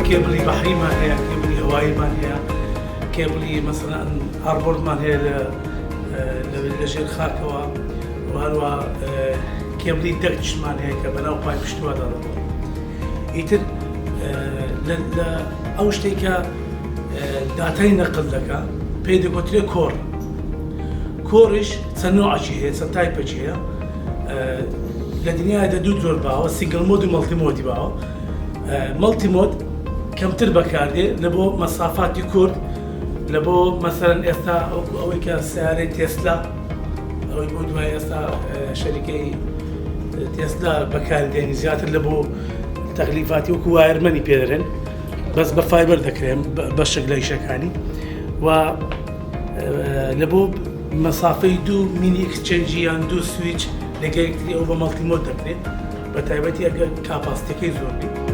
کێبڵی بەحریمان هەیە، کێبڵی هەواییمان هەیە، کێبڵی مەسەڵەن ئاربۆردمان هەیە لەژێر خاکەوە، هەروە کێبڵی دەرچمان هەیە کە بەناو پای پشتووادا دەڕۆێت. ئیتر لە ئەو شتێکە داتای نەقل دەکا پێی دەگوترێت کۆڕ. کۆڕیش چەند نوعی هەیە، چەند تایپێکی هەیە. لە دنیادا دوو جۆر باوە، سینگل مۆد و مەڵتی مۆدی باوە. مەڵتی مۆد کەمتر بەکاردێ لە بۆ مەسافاتی کورت، لە بۆ مەسەرەن ئێستا ئەوەی کە سیارەی تێسلا ئەوەی بۆ دوای ئێستا شەریکەی تێسلا بەکاردێنی زیاتر لە بۆ تەکلیفاتی وەکو وایرمەنی پێدەرێن، بەس بە فایبەر دەکرێن بەشێک لە ئیشەکانی و لە بۆ مەسافەی دوو مینی ئەکسچێنجی یان دوو سویچ لەگەڵ یەکتری ئەو بە مەڵتی مۆد دەکرێت، بە تایبەتی ئەگەر کاپاسیتیەکەی زۆر بێت.